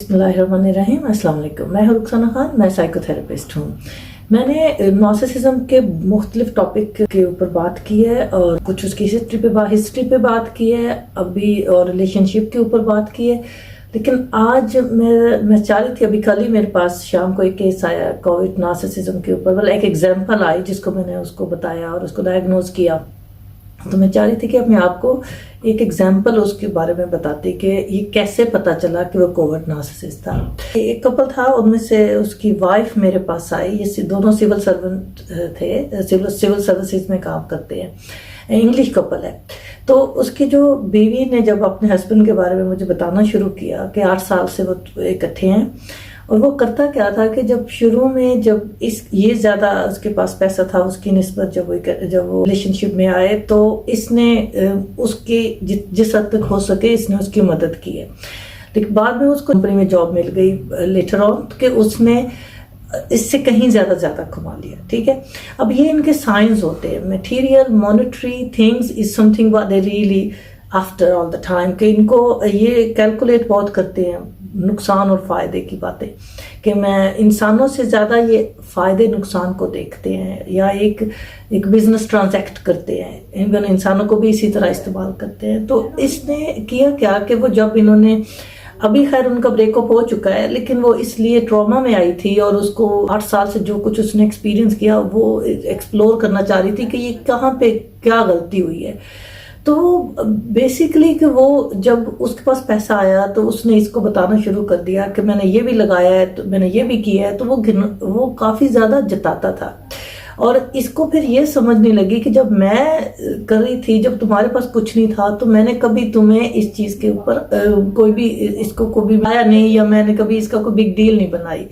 बिस्मिल्लाहिर्रहमानिर्रहीम। अस्सलाम वालेकुम। मैं हूँ रुखसाना खान, मैं साइकोथेरेपिस्ट हूँ। मैंने नार्सिसिज्म के मुख्तलिफ टॉपिक के ऊपर बात की है और कुछ उसकी हिस्ट्री पे बात की है अभी, और रिलेशनशिप के ऊपर बात की है। लेकिन आज मैं चाह रही थी, अभी कल ही मेरे पास शाम को एक केस आया कोविड नार्सिसिज्म के ऊपर, मतलब एक एग्जाम्पल आई जिसको मैंने उसको बताया और उसको डायग्नोज किया। तो मैं चाह रही थी कि अपने आप को एक एग्जाम्पल उसके बारे में बताती कि ये कैसे पता चला कि वो कोविड नार्सिसिस्ट था। एक कपल था, उनमें से उसकी वाइफ मेरे पास आई। ये दोनों सिविल सर्वेंट थे, सिविल सर्विसेज में काम करते हैं, इंग्लिश कपल है। तो उसकी जो बीवी ने जब अपने हस्बैंड के बारे में मुझे बताना शुरू किया कि 8 साल से वो इकट्ठे हैं, और वो करता क्या था कि जब शुरू में ये ज्यादा उसके पास पैसा था उसकी निस्बत, जब वो रिलेशनशिप में आए तो इसने उसकी जिस हद तक हो सके इसने उसकी मदद की है। लेकिन बाद में उसको कंपनी में जॉब मिल गई लेटर ऑन कि उसने इससे कहीं ज्यादा कमा लिया। ठीक है, अब ये इनके साइंस होते हैं। Material monetary things is something what they really after all the time, कि इनको ये कैलकुलेट बहुत करते हैं नुकसान और फायदे की बातें, कि मैं इंसानों से ज्यादा ये फायदे नुकसान को देखते हैं, या एक बिजनेस ट्रांजैक्ट करते हैं। इवन इंसानों को भी इसी तरह इस्तेमाल करते हैं। तो इसने किया क्या कि वो जब इन्होंने, अभी खैर उनका ब्रेकअप हो चुका है, लेकिन वो इसलिए ट्रॉमा में आई थी और उसको 8 साल से जो कुछ उसने एक्सपीरियंस किया वो एक्सप्लोर करना चाह रही थी कि ये कहाँ पे क्या गलती हुई है। तो बेसिकली कि वो जब उसके पास पैसा आया तो उसने इसको बताना शुरू कर दिया कि मैंने ये भी लगाया है, तो मैंने ये भी किया है। तो वो काफी ज्यादा जताता था, और इसको फिर ये समझने लगी कि जब मैं कर रही थी, जब तुम्हारे पास कुछ नहीं था, तो मैंने कभी तुम्हें इस चीज के ऊपर कोई भी बनाया नहीं, या मैंने कभी इसका कोई बिग डील नहीं बनाई।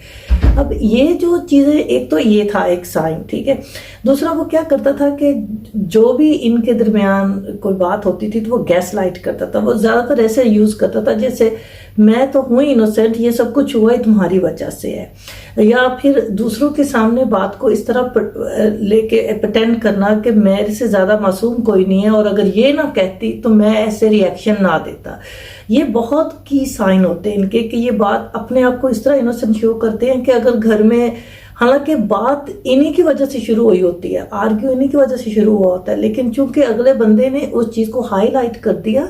अब ये जो चीजें, एक तो ये था एक साइन, ठीक है। दूसरा वो क्या करता था कि जो भी इनके दरमियान कोई बात होती थी तो वो गैस लाइट करता था। वो ज्यादातर ऐसे यूज करता था जैसे मैं तो हूं इनोसेंट, ये सब कुछ हुआ है तुम्हारी वजह से है, या फिर दूसरों के सामने बात को इस तरह लेके प्रिटेंड करना कि मेरे से ज्यादा मासूम कोई नहीं है, और अगर ये ना कहती तो मैं ऐसे रिएक्शन ना देता। ये बहुत की साइन होते हैं इनके कि ये बात अपने आप को इस तरह इनोसेंट शो करते हैं कि अगर घर में, हालांकि बात इन्हीं की वजह से शुरू हुई होती है, आर्ग्यू इन्हीं की वजह से शुरू हुआ होता है, लेकिन चूंकि अगले बंदे ने उस चीज को हाईलाइट कर दिया,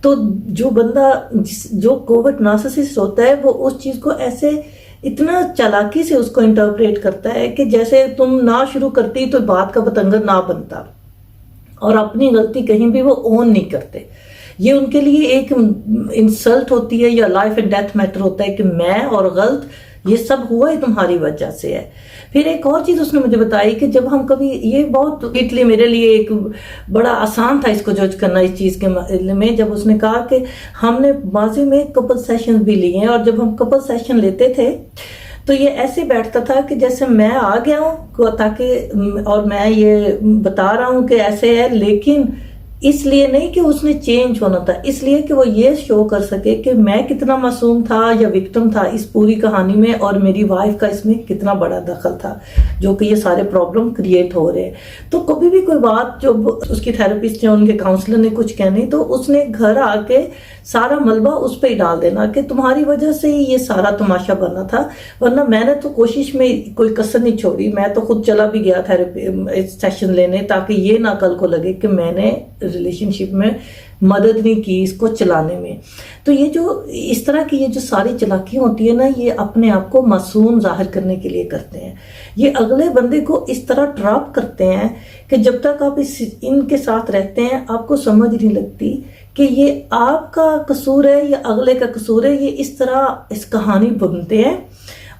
तो जो बंदा जो कोविड नार्सिसिस्ट होता है वो उस चीज को ऐसे इतना चालाकी से उसको इंटरप्रेट करता है कि जैसे तुम ना शुरू करती तो बात का बतंगर ना बनता, और अपनी गलती कहीं भी वो ओन नहीं करते। ये उनके लिए एक इंसल्ट होती है, या लाइफ एंड डेथ मैटर होता है कि मैं और गलत, ये सब हुआ ही तुम्हारी वजह से है। फिर एक और चीज उसने मुझे बताई कि जब हम कभी, ये बहुत इटली मेरे लिए एक बड़ा आसान था इसको जज करना इस चीज के में, जब उसने कहा कि हमने माजी में कपल सेशन भी लिए हैं, और जब हम कपल सेशन लेते थे तो ये ऐसे बैठता था कि जैसे मैं आ गया हूं ताकि, और मैं ये बता रहा हूं कि ऐसे है, लेकिन इसलिए नहीं कि उसने चेंज होना था, इसलिए कि वो ये शो कर सके कि मैं कितना मासूम था या विक्टिम था इस पूरी कहानी में, और मेरी वाइफ का इसमें कितना बड़ा दखल था, जो कि ये सारे प्रॉब्लम क्रिएट हो रहे हैं। तो कभी भी कोई बात जो उसकी थेरेपिस्ट या उनके काउंसलर ने कुछ कहनी, तो उसने घर आके सारा मलबा उस पर ही डाल देना कि तुम्हारी वजह से ही ये सारा तमाशा बना था, वरना मैंने तो कोशिश में कोई कसर नहीं छोड़ी, मैं तो खुद चला भी गया थेरेपी सेशन लेने, ताकि ये ना कल को लगे कि मैंने रिलेशनशिप में मदद नहीं की इसको चलाने में। तो ये जो इस तरह की ये जो सारी चालाकियां होती है ना, ये अपने आप को मासूम जाहिर करने के लिए करते हैं। ये अगले बंदे को इस तरह ट्रैप करते हैं कि जब तक आप इनके साथ रहते हैं आपको समझ नहीं लगती कि ये आपका कसूर है या अगले का कसूर है। ये इस तरह इस कहानी बुनते हैं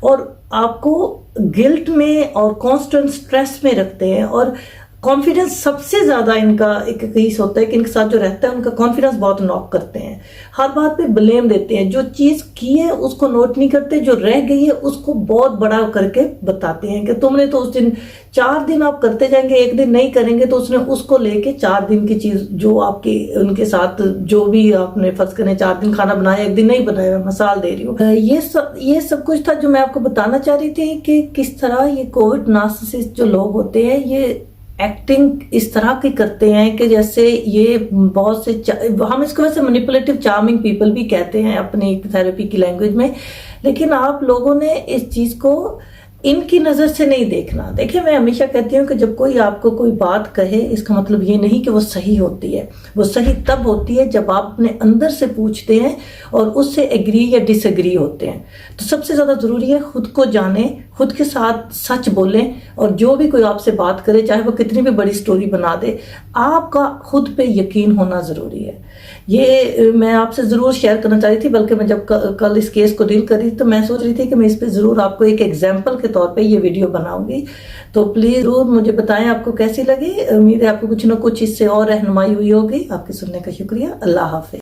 और आपको गिल्ट में और कांस्टेंट स्ट्रेस में रखते हैं, और कॉन्फिडेंस सबसे ज्यादा इनका एक केस होता है कि इनके साथ जो रहता है उनका कॉन्फिडेंस बहुत नॉक करते हैं, हर बात पे ब्लेम देते हैं, जो चीज की है उसको नोट नहीं करते, जो रह गई है उसको बहुत बड़ा करके बताते हैं कि तुमने तो उस दिन 4 दिन आप करते जाएंगे, एक दिन नहीं करेंगे तो उसने उसको लेके 4 दिन की चीज जो आपकी उनके साथ जो भी आपने फर्ज करें 4 दिन खाना बनाया, एक दिन नहीं बनाया, मैं मिसाल दे रही हूँ। ये सब कुछ था जो मैं आपको बताना चाह रही थी कि किस तरह ये कोविड नार्सिसिस्ट जो लोग होते हैं ये ایکٹنگ اس طرح کی کرتے ہیں کہ جیسے یہ بہت سے ہم اس کو ویسے مینیپولیٹو چارمنگ پیپل بھی کہتے ہیں اپنی تھراپی کی لینگویج میں، لیکن آپ لوگوں نے اس چیز کو ان کی نظر سے نہیں دیکھنا۔ دیکھیں میں ہمیشہ کہتی ہوں کہ جب کوئی آپ کو کوئی بات کہے اس کا مطلب یہ نہیں کہ وہ صحیح ہوتی ہے، وہ صحیح تب ہوتی ہے جب آپ اپنے اندر سے پوچھتے ہیں اور اس سے ایگری یا ڈس ایگری ہوتے ہیں۔ تو سب سے زیادہ ضروری ہے خود کو جانیں، خود کے ساتھ سچ بولیں، اور جو بھی کوئی آپ سے بات کرے چاہے وہ کتنی بھی بڑی سٹوری بنا دے، آپ کا خود پہ یقین ہونا ضروری ہے۔ یہ میں آپ سے ضرور شیئر کرنا چاہ رہی تھی، بلکہ میں جب کل اس کیس کو ڈیل کر رہی تھی تو میں سوچ رہی تھی کہ میں اس پہ ضرور آپ کو ایک ایگزامپل کے طور پہ یہ ویڈیو بناؤں گی، تو پلیز ضرور مجھے بتائیں آپ کو کیسی لگی۔ امید ہے آپ کو کچھ نہ کچھ اس سے اور رہنمائی ہوئی ہوگی۔ آپ کے سننے کا شکریہ۔ اللہ حافظ۔